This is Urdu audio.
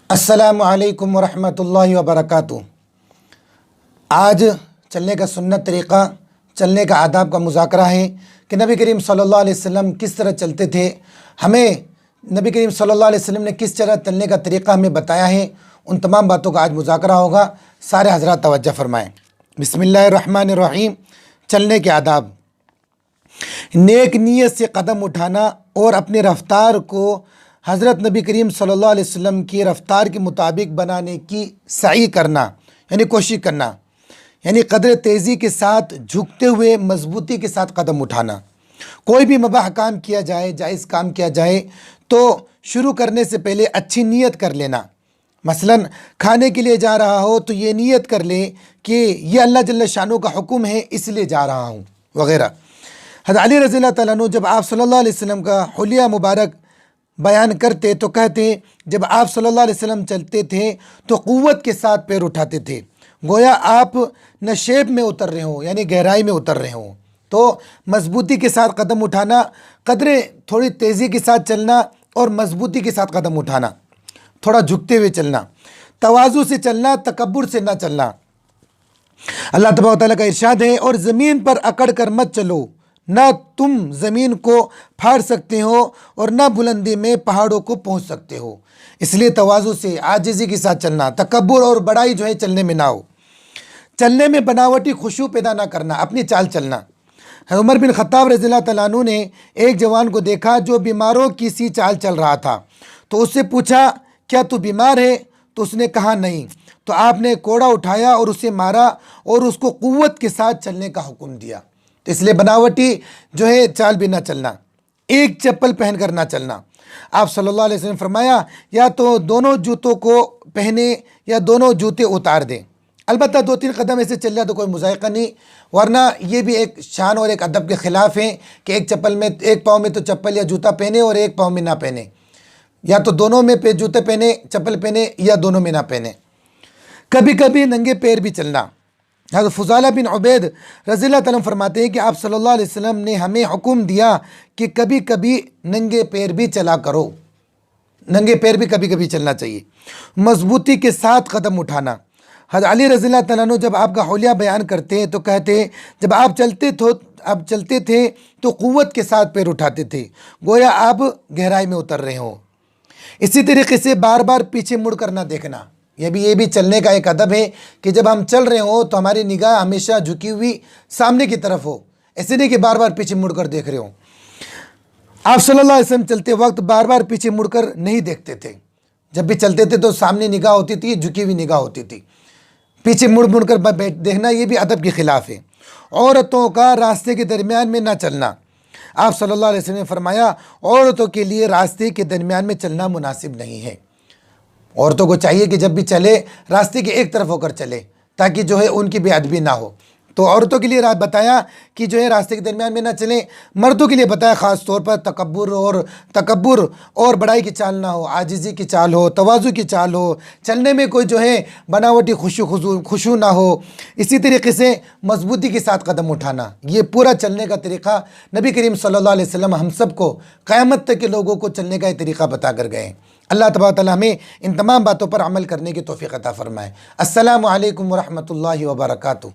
السلام علیکم ورحمۃ اللہ وبرکاتہ۔ آج چلنے کا سنت طریقہ، چلنے کا آداب کا مذاکرہ ہے کہ نبی کریم صلی اللہ علیہ وسلم کس طرح چلتے تھے، ہمیں نبی کریم صلی اللہ علیہ وسلم نے کس طرح چلنے کا طریقہ ہمیں بتایا ہے، ان تمام باتوں کا آج مذاکرہ ہوگا۔ سارے حضرات توجہ فرمائیں۔ بسم اللہ الرحمن الرحیم۔ چلنے کے آداب: نیک نیت سے قدم اٹھانا اور اپنے رفتار کو حضرت نبی کریم صلی اللہ علیہ وسلم کی رفتار کے مطابق بنانے کی سعی کرنا، یعنی کوشش کرنا، یعنی قدر تیزی کے ساتھ جھکتے ہوئے مضبوطی کے ساتھ قدم اٹھانا۔ کوئی بھی مباح کام کیا جائے، جائز کام کیا جائے تو شروع کرنے سے پہلے اچھی نیت کر لینا۔ مثلا کھانے کے لیے جا رہا ہو تو یہ نیت کر لے کہ یہ اللہ جل شانہ کا حکم ہے، اس لیے جا رہا ہوں وغیرہ۔ حضرت علی رضی اللہ تعالیٰ عنہ جب آپ صلی اللہ علیہ وسلم کا حلیہ مبارک بیان کرتے تو کہتے جب آپ صلی اللہ علیہ وسلم چلتے تھے تو قوت کے ساتھ پیر اٹھاتے تھے، گویا آپ نشیب میں اتر رہے ہوں، یعنی گہرائی میں اتر رہے ہوں۔ تو مضبوطی کے ساتھ قدم اٹھانا، قدرے تھوڑی تیزی کے ساتھ چلنا اور مضبوطی کے ساتھ قدم اٹھانا، تھوڑا جھکتے ہوئے چلنا، تواضع سے چلنا، تکبر سے نہ چلنا۔ اللہ تبارک و تعالیٰ کا ارشاد ہے، اور زمین پر اکڑ کر مت چلو، نہ تم زمین کو پھاڑ سکتے ہو اور نہ بلندی میں پہاڑوں کو پہنچ سکتے ہو۔ اس لیے تواضع سے، عاجزی کے ساتھ چلنا، تکبر اور بڑائی جو ہے چلنے میں نہ ہو۔ چلنے میں بناوٹی خشوع پیدا نہ کرنا، اپنی چال چلنا۔ عمر بن خطاب رضی اللہ تعالیٰ عنہ نے ایک جوان کو دیکھا جو بیماروں کی سی چال چل رہا تھا، تو اس سے پوچھا کیا تو بیمار ہے؟ تو اس نے کہا نہیں۔ تو آپ نے کوڑا اٹھایا اور اسے مارا اور اس کو قوت کے ساتھ چلنے کا حکم دیا۔ تو اس لیے بناوٹی جو ہے چال بھی نہ چلنا، ایک چپل پہن کر نہ چلنا۔ آپ صلی اللہ علیہ وسلم نے فرمایا یا تو دونوں جوتوں کو پہنے یا دونوں جوتے اتار دیں۔ البتہ 2-3 قدم ایسے چل جائے تو کوئی مذائقہ نہیں، ورنہ یہ بھی ایک شان اور ایک ادب کے خلاف ہے کہ ایک چپل میں، ایک پاؤں میں تو چپل یا جوتا پہنے اور ایک پاؤں میں نہ پہنے، یا تو دونوں میں جوتے پہنے، چپل پہنے، یا دونوں میں نہ پہنے۔ کبھی کبھی ننگے پیر بھی چلنا۔ حضرت فضالہ بن عبید رضی اللہ تعالیٰ فرماتے ہیں کہ آپ صلی اللہ علیہ وسلم نے ہمیں حکم دیا کہ کبھی کبھی ننگے پیر بھی چلا کرو، ننگے پیر بھی کبھی کبھی چلنا چاہیے۔ مضبوطی کے ساتھ قدم اٹھانا۔ حضرت علی رضی اللہ تعالیٰ عنہ جب آپ کا حلیہ بیان کرتے ہیں تو کہتے ہیں جب آپ چلتے تھے تو قوت کے ساتھ پیر اٹھاتے تھے، گویا آپ گہرائی میں اتر رہے ہوں۔ اسی طریقے سے بار بار پیچھے مڑ کر نہ دیکھنا، یہ بھی چلنے کا ایک ادب ہے کہ جب ہم چل رہے ہوں تو ہماری نگاہ ہمیشہ جھکی ہوئی سامنے کی طرف ہو، ایسے نہیں کہ بار بار پیچھے مڑ کر دیکھ رہے ہوں۔ آپ صلی اللہ علیہ وسلم چلتے وقت بار بار پیچھے مڑ کر نہیں دیکھتے تھے، جب بھی چلتے تھے تو سامنے نگاہ ہوتی تھی، جھکی ہوئی نگاہ ہوتی تھی۔ پیچھے مڑ کر دیکھنا یہ بھی ادب کے خلاف ہے۔ عورتوں کا راستے کے درمیان میں نہ چلنا۔ آپ صلی اللہ علیہ وسلم نے فرمایا عورتوں کے لیے راستے کے درمیان میں چلنا مناسب نہیں ہے۔ عورتوں کو چاہیے کہ جب بھی چلے راستے کے ایک طرف ہو کر چلے تاکہ جو ہے ان کی بے ادبی نہ ہو۔ تو عورتوں کے لیے بتایا کہ جو ہے راستے کے درمیان میں نہ چلیں۔ مردوں کے لیے بتایا خاص طور پر تکبر اور بڑائی کی چال نہ ہو، عاجزی کی چال ہو، تواضع کی چال ہو، چلنے میں کوئی جو ہے بناوٹی خشوع نہ ہو۔ اسی طریقے سے مضبوطی کے ساتھ قدم اٹھانا، یہ پورا چلنے کا طریقہ نبی کریم صلی اللہ علیہ وسلم ہم سب کو قیامت تک کے لوگوں کو چلنے کا یہ طریقہ بتا کر گئے ہیں۔ اللہ تبارک و تعالیٰ ہمیں ان تمام باتوں پر عمل کرنے کی توفیق عطا فرمائے۔ السلام علیکم ورحمۃ اللہ وبرکاتہ۔